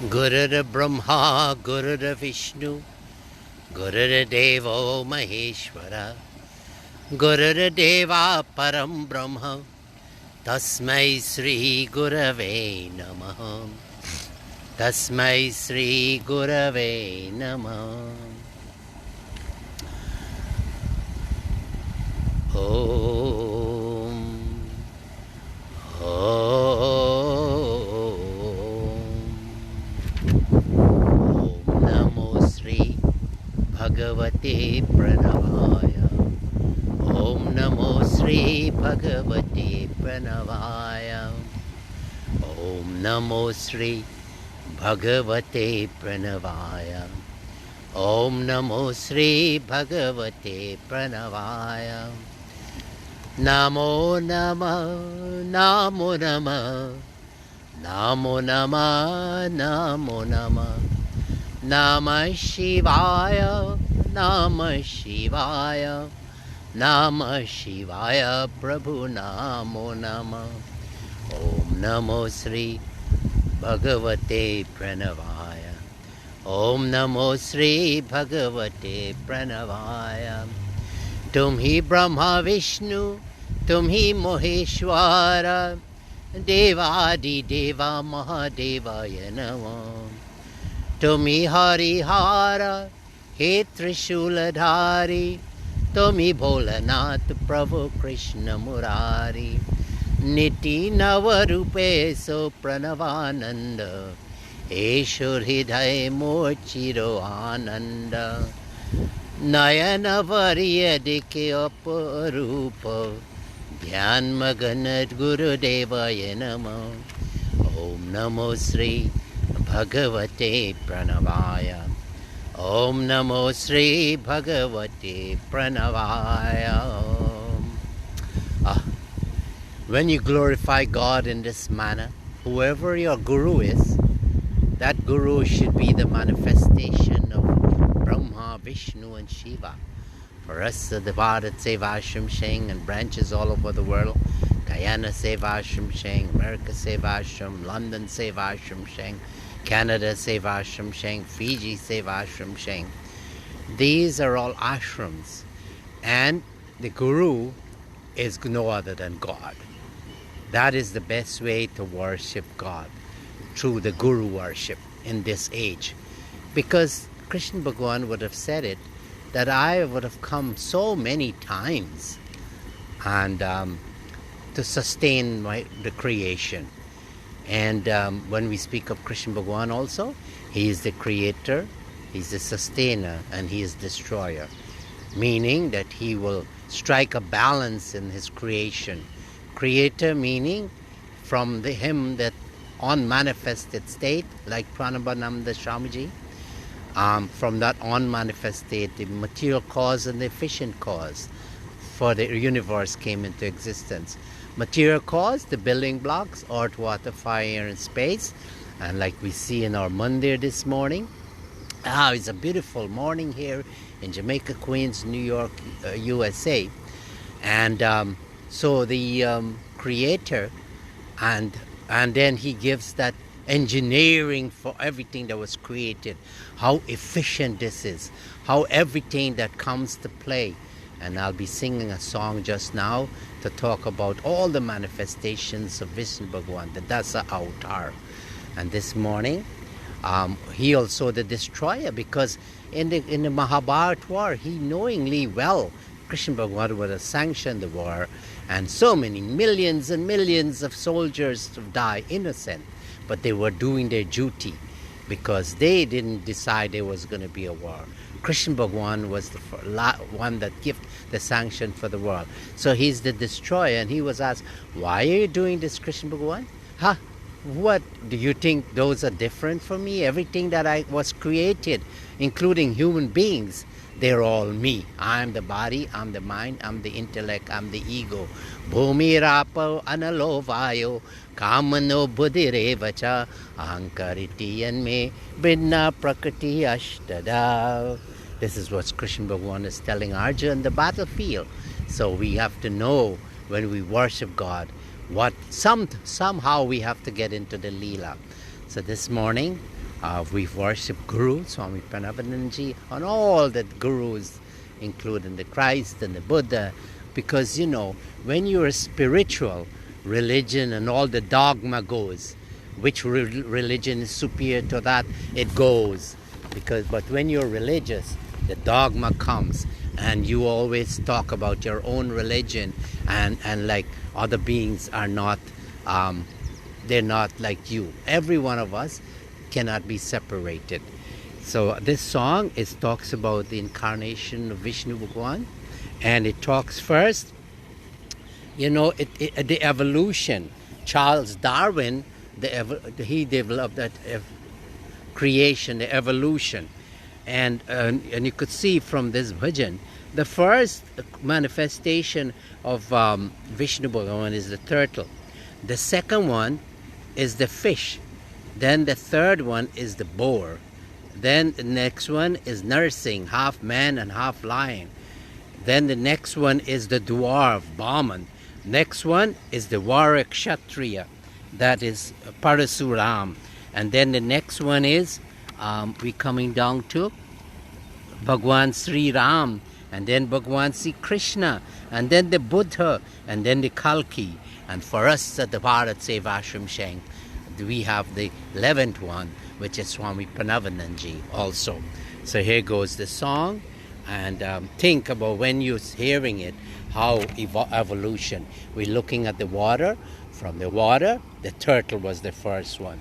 Gurur Brahma, Gurur Vishnu, Gurur Devo Maheshwara, Gurur Deva Param Brahma, Tasmai Sri Gurave Namaha, Tasmai Sri Gurave Namaha. Om, Om Namo Sri Bhagavate Pranavaya. Om Namo Sri Bhagavate Pranavaya. Om Namo Sri Bhagavate Pranavaya. Om Namo Sri Bhagavate Pranavaya. Namo Nama, Namo Nama, Namo Nama, Namo Nama, Namah Shivaya, Namah Shivaya, Namah Shivaya, Prabhu Namo Nama. Om Namo Sri Bhagavate Pranavaya. Om Namo Sri Bhagavate Pranavaya. Tumhi Brahma Vishnu, Tumhi Moheshwara, Devadi Deva Mahadevaya Namah. Tumhi Harihara, He Trishuladhari, Tumhi Bholanath Prabhu Krishna Murari, Niti Navarupe So Pranavananda, Eshur Hidaya Mochiro Ananda, Nayana Variya Dike Aparupa, Dhyan Maganat Guru Devaya Namah. Om Namo Sri Bhagavate Pranavaya. Om Namo Sri Bhagavate Pranavaya. When you glorify God in this manner, whoever your guru is, that guru should be the manifestation of Brahma, Vishnu and Shiva. For us, the BHARAT SEVASHRAM Sheng and branches all over the world, Guyana SEVASHRAM Sheng, America SEVASHRAM, London SEVASHRAM Sheng, Canada SEVASHRAM Sheng, Fiji SEVASHRAM Sheng. These are all ashrams, and the guru is no other than God. That is the best way to worship God, through the guru worship in this age. Because Krishna Bhagavan would have said it, that I would have come so many times and to sustain the creation. And when we speak of Krishna Bhagavan also, he is the creator, he's the sustainer, and he is destroyer. Meaning that he will strike a balance in his creation. Creator meaning from him that unmanifested state, like Pranabananda Swamiji, from that unmanifest state, the material cause and the efficient cause for the universe came into existence. Material cause, the building blocks, earth, water, fire, and space. And like we see in our mandir this morning, it's a beautiful morning here in Jamaica, Queens, New York, USA. And so the creator, and then he gives that engineering for everything that was created, how efficient this is, how everything that comes to play. And I'll be singing a song just now to talk about all the manifestations of Vishnu Bhagavan, the Dasa Avatar. And this morning, he also the destroyer, because in the Mahabharata war, he knowingly well, Krishna Bhagavan would have sanctioned the war, and so many millions and millions of soldiers die innocent, but they were doing their duty because they didn't decide there was going to be a war. Krishna Bhagavan was the one that gave the sanction for the war. So he's the destroyer, and he was asked, why are you doing this, Krishna Bhagavan? What, do you think those are different from me? Everything that I was created, including human beings, they're all me. I'm the body, I'm the mind, I'm the intellect, I'm the ego. Bhumi rapo analo vayo kamano buddhirevacha ahankariti yanme brinna prakriti ashtada. This is what Krishna Bhagavan is telling Arjuna in the battlefield. So we have to know when we worship God, what somehow we have to get into the Leela. So this morning We worship Guru, Swami Parameshananda, and all that gurus, including the Christ and the Buddha, because when you're a spiritual religion and all the dogma goes, which religion is superior to that, it goes. But when you're religious, the dogma comes, and you always talk about your own religion, and like other beings are not, they're not like you. Every one of us cannot be separated. So this song talks about the incarnation of Vishnu Bhagwan, and it talks first, the evolution. Charles Darwin, he developed that creation, the evolution, and you could see from this bhajan, the first manifestation of Vishnu Bhagwan is the turtle. The second one is the fish. Then the third one is the boar. Then the next one is nursing, half man and half lion. Then the next one is the dwarf, Brahman. Next one is the warrior Kshatriya, that is Parasuram. And then the next one is, we coming down to Bhagwan Sri Ram, and then Bhagwan Sri Krishna, and then the Buddha, and then the Kalki. And for us at the BHARAT SEVASHRAM Shank, we have the 11th one, which is Swami Parameshananda also. So here goes the song, and think about when you're hearing it, how evolution. We're looking at the water. From the water, the turtle was the first one.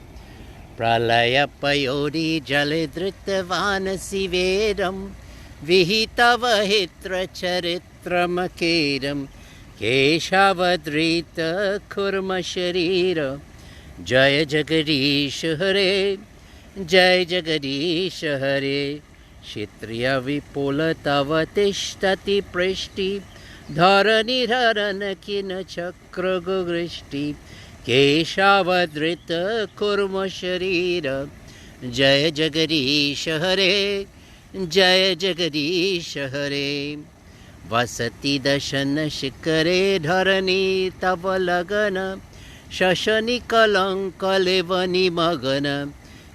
Pralaya payodi jaledrita vanasi vedam vihitava hitra charitra makedam keshavadrita kurma sharira jaya jagadish hare jaya jagadish hare kshetriya vipula tava tishtati prishti dharani dharana kina chakra gugrishti keshavadrita kurma sharira jaya jagadish hare jaya jagadish hare vasati dashana shikare dharani tava lagana shashani kalanka levani magana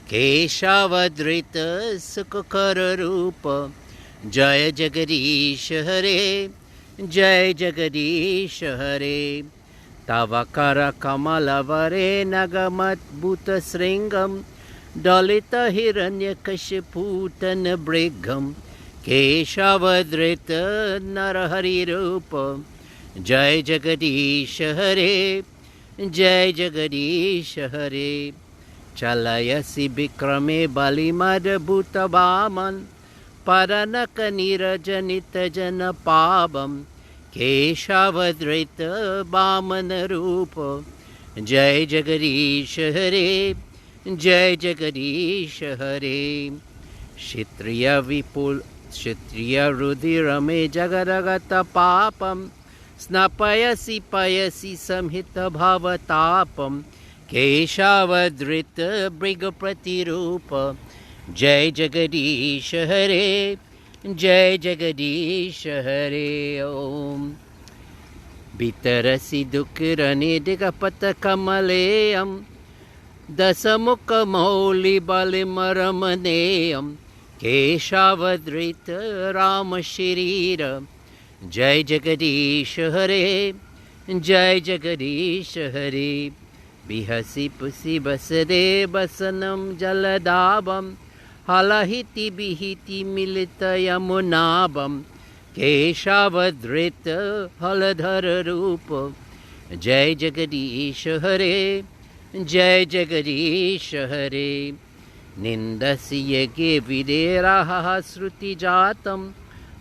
keshavadrita sukhakara rupa jaya jagadish hare jaya jagadish hare Tavakara kamalavare nagamat bhuta sringam dalita hiranya kashiputan brigham keshavadrita narahari rupa jai jagadish hare jai jagadish hare chalayasi bikrame balimad bhuta bhaman paranaka nirajanita jana pabam keshavadrita bhamana rupa jai jagadish hare jai jagadish hare kshetriya rudirame jagaragata papam snapayasi payasi samhita bhavatapam keshavadrita brigaprati rupa jai jagadish hare jai jagadish hare om bitarasi dukrani digapata kamaleyam dasamukha mauli balimaramaneam keshavadrita rama shirira jai jagadish hare jai jagadish hare bihasi pusi basade basanam jaladabam halahiti bihiti milita yamunabam keshavadrita haladhara rupa jai jagadish hare jai jagadish hare nindasi yage videraha sruti jatam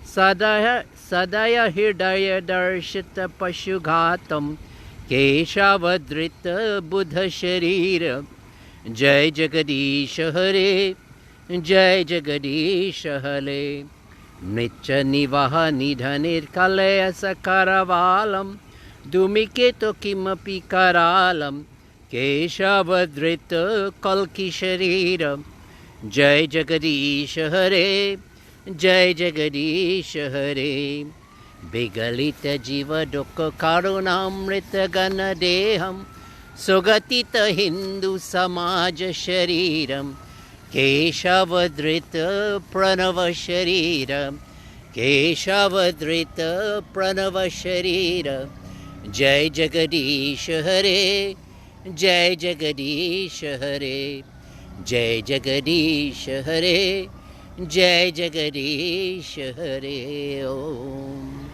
sadaya hridaya darshita pashughatam keshavadrita buddha sharira jai jagadish hare jai jagadish hare nitya nivaha nidhanir kalaya sakaravalam dumiketo kimapi karalam keshavadrita kalki sharira jai jagadish hare jai jagadish hare vigalita jiva dukkha karunamrita gana deham sugatita hindu samaja shariram Keshavadrita Pranava Sharira, Keshavadrita Pranava Sharira, Jai Jagadish Hare, Jai Jagadish Hare, Jai Jagadish Hare, Jai Jagadish Hare Om.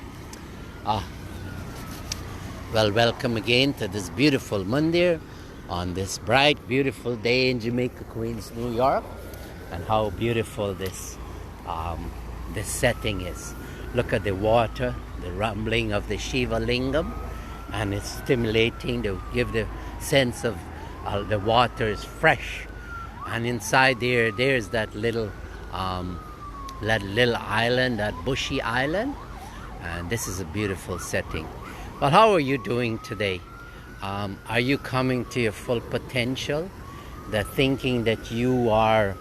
Well, welcome again to this beautiful mandir on this bright, beautiful day in Jamaica, Queens, New York. And how beautiful this setting is. Look at the water, the rumbling of the Shiva Lingam, and it's stimulating to give the sense of the water is fresh. And inside there's that little island, that bushy island, and this is a beautiful setting. Well, how are you doing today? Are you coming to your full potential? The thinking that you are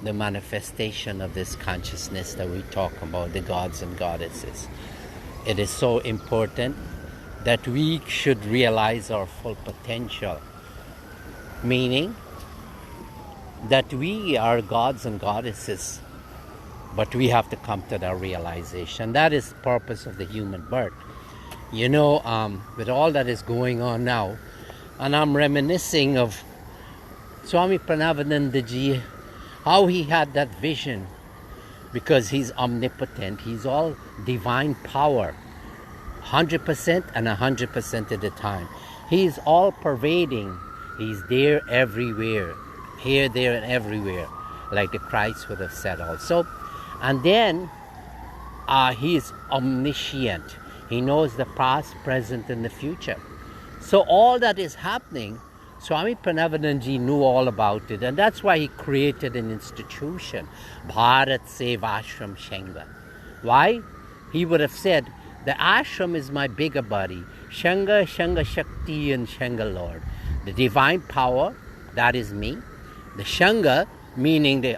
the manifestation of this consciousness that we talk about, the gods and goddesses. It is so important that we should realize our full potential, meaning that we are gods and goddesses, but we have to come to that realization. That is the purpose of the human birth. You know, with all that is going on now, and I'm reminiscing of Swami Parameshananda ji, how he had that vision, because he's omnipotent, he's all divine power, 100% and 100% at a time. He's all pervading, he's there everywhere, here, there and everywhere, like the Christ would have said also. And then he is omniscient, he knows the past, present and the future. So all that is happening, Swami Parameshananda ji knew all about it, and that's why he created an institution, BHARAT SEVASHRAM SANGHA. Why? He would have said, the ashram is my bigger body, Shanga, Shanga Shakti and Shanga Lord. The divine power, that is me. The Shanga, meaning the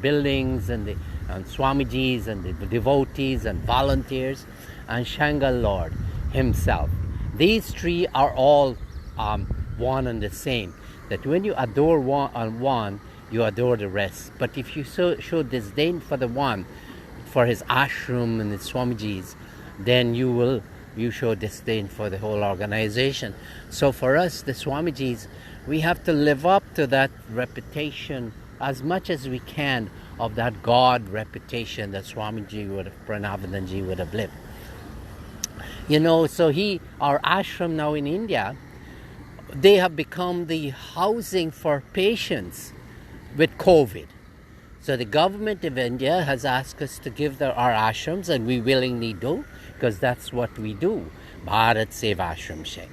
buildings and the Swamijis and the devotees and volunteers, and Shanga Lord himself. These three are all one and the same, that when you adore one, you adore the rest. But if you show disdain for the one, for his ashram and his Swamijis, then you show disdain for the whole organization. So for us, the Swamijis, we have to live up to that reputation as much as we can, of that God reputation that Swamiji Parameshananda ji would have lived. You know, so our ashram now in India, they have become the housing for patients with COVID. So the government of India has asked us to give our ashrams, and we willingly do, because that's what we do, BHARAT SEVASHRAM SANGHA.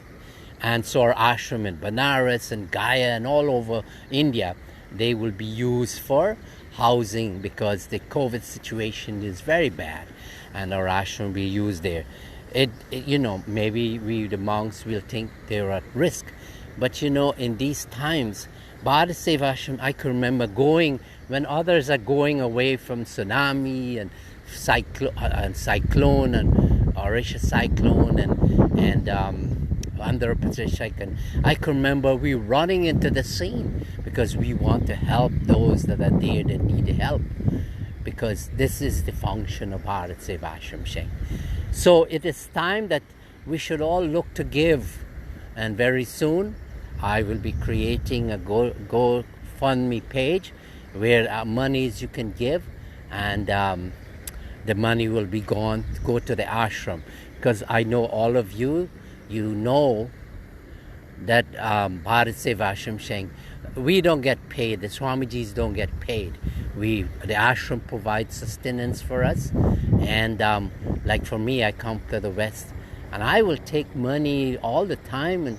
And so our ashram in Banaras and Gaya and all over India, they will be used for housing, because the COVID situation is very bad, and our ashram will be used there. You know, maybe the monks will think they're at risk, but you know, in these times, BHARAT SEVASHRAM, I can remember going when others are going away from tsunami and cyclone and Orisha cyclone and Andhra Pradesh. I can remember we running into the scene, because we want to help those that are there that need help, because this is the function of BHARAT SEVASHRAM SANGHA. So it is time that we should all look to give, and very soon I will be creating a GoFundMe page where monies you can give, and the money will be go to the ashram, because I know all of you know that BHARAT SEVASHRAM SANGHA, we don't get paid, the Swamijis don't get paid. The ashram provides sustenance for us, and like for me, I come to the West, and I will take money all the time, and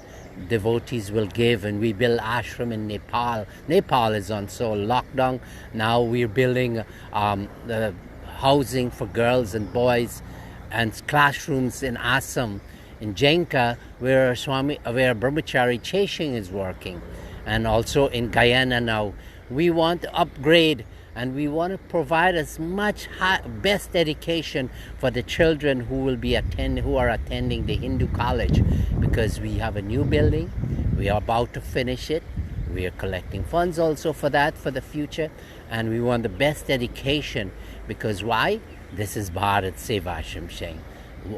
devotees will give, and we build ashram in Nepal. Nepal is on lockdown. Now we're building the housing for girls and boys, and classrooms in Assam, in Jenka, where Brahmachari Cheshing is working, and also in Guyana now. We want to upgrade, and we want to provide as much best education for the children who are attending the Hindu college, because we have a new building. We are about to finish it. We are collecting funds also for that, for the future, and we want the best education, because why? This is Bharat SEVASHRAM Sheng.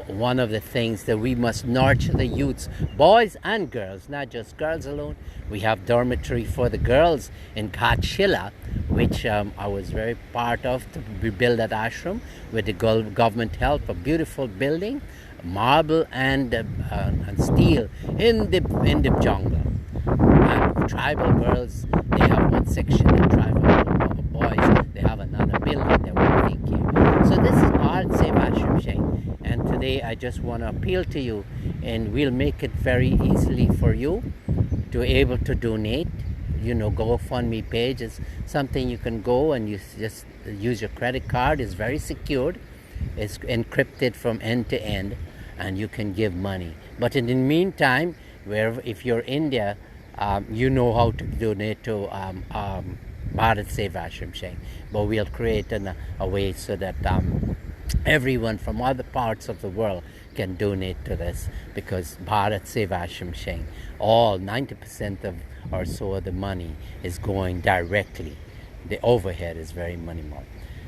One of the things that we must nurture the youths, boys and girls, not just girls alone. We have dormitory for the girls in Kachila, which I was very part of to rebuild that ashram with the government help. A beautiful building, marble and steel in the jungle. And tribal girls, they have one section, and tribal boys, they have another building that will take care. So this is Bharat SEVASHRAM Sheng. And today I just want to appeal to you, and we'll make it very easily for you to be able to donate. GoFundMe page is something you can go and you just use your credit card. It's very secured. It's encrypted from end to end, and you can give money. But in the meantime, if you're India, you know how to donate to Bharat SEVASHRAM Sheng. But we'll create a way so that everyone from other parts of the world can donate to this, because Bharat SEVASHRAM Sheng, all 90% or so of the money is going directly. The overhead is very minimal.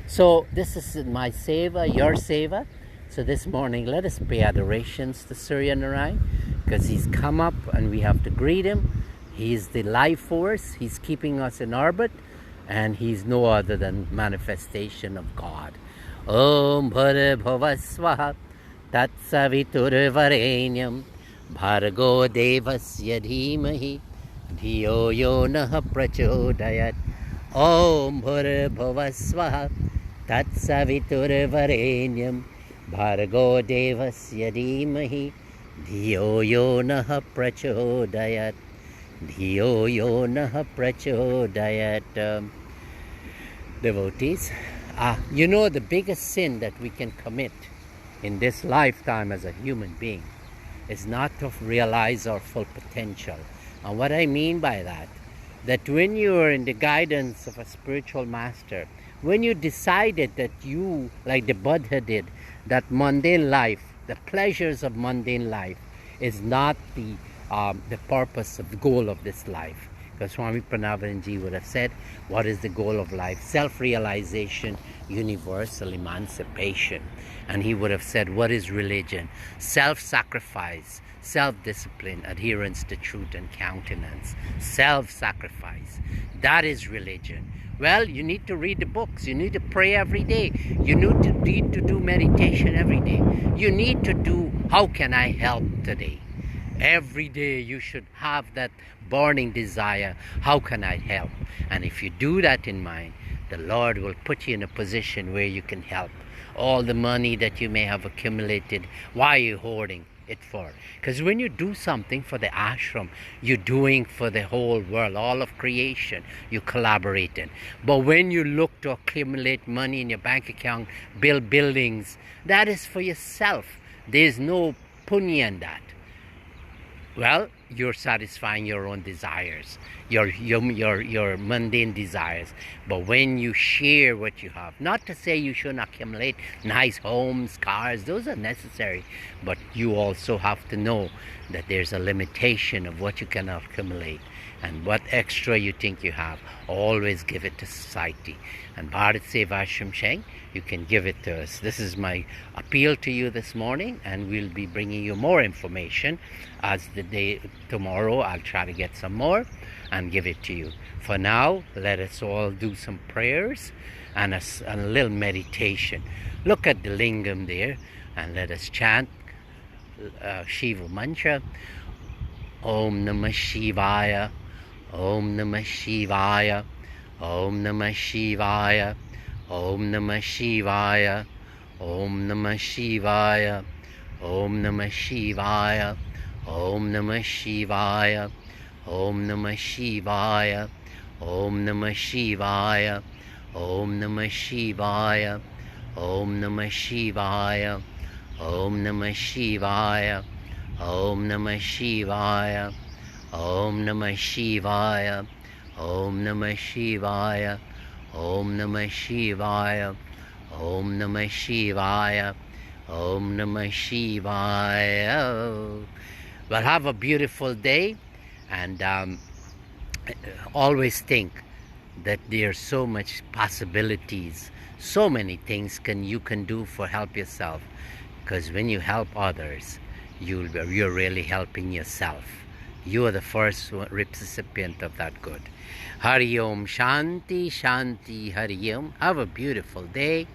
So this is my seva, your seva. So this morning, let us pay adorations to Surya Narayan, because he's come up and we have to greet him. He's the life force. He's keeping us in orbit, and he's no other than manifestation of God. Om Bhara Bhava Swaha Tat Savitur Varenyam Bhargo Devasya Dhimahi Dhiyo Yo Naha Prachodayat. Om Bhara Bhava Swaha Tat Savitur Varenyam Bhargo Devasya Dhimahi Dhiyo Yo Naha Prachodayat. Dhiyo Yo Naha Prachodayat. Devotees, the biggest sin that we can commit in this lifetime as a human being is not to realize our full potential. And what I mean by that when you are in the guidance of a spiritual master, when you decided that you, like the Buddha did, that mundane life, the pleasures of mundane life is not the purpose of the goal of this life. Because Swami Parameshananda would have said, what is the goal of life? Self-realization, universal emancipation. And he would have said, what is religion? Self-sacrifice, self-discipline, adherence to truth and countenance. Self-sacrifice. That is religion. Well, you need to read the books. You need to pray every day. You need to do meditation every day. You need to do, how can I help today? Every day you should have that burning desire, how can I help? And if you do that in mind, the Lord will put you in a position where you can help. All the money that you may have accumulated, why are you hoarding it for? Because when you do something for the ashram, you're doing for the whole world, all of creation, you collaborate in. But when you look to accumulate money in your bank account, build buildings, that is for yourself. There's no punya in that. Well, you're satisfying your own desires, your mundane desires. But when you share what you have, not to say you shouldn't accumulate nice homes, cars, those are necessary, but you also have to know that there's a limitation of what you can accumulate. And what extra you think you have, always give it to society. And Bharat SEVASHRAM Sheng, you can give it to us. This is my appeal to you this morning, and we'll be bringing you more information as the day tomorrow. I'll try to get some more and give it to you. For now, let us all do some prayers and a little meditation. Look at the lingam there, and let us chant Shiva mantra. Om Namah Shivaya. Om Namah Shivaya. Om Namah Shivaya. Om Namah Shivaya. Om Namah Shivaya. Om Namah Shivaya. Om Namah Shivaya. Om Namah Shivaya. Om Namah Shivaya. Om Namah Shivaya. Om Namah Shivaya. Om Namah Shivaya. Om Namah Shivaya. Om Namah Shivaya. Om Namah Shivaya. Om Namah Shivaya. Om Namah Shivaya. Om Namah Shivaya. Well, have a beautiful day, and always think that there's so much possibilities, so many things you can do for help yourself. Because when you help others, you're really helping yourself. You are the first recipient of that good. Hari Om, Shanti, Shanti, Hari Om. Have a beautiful day.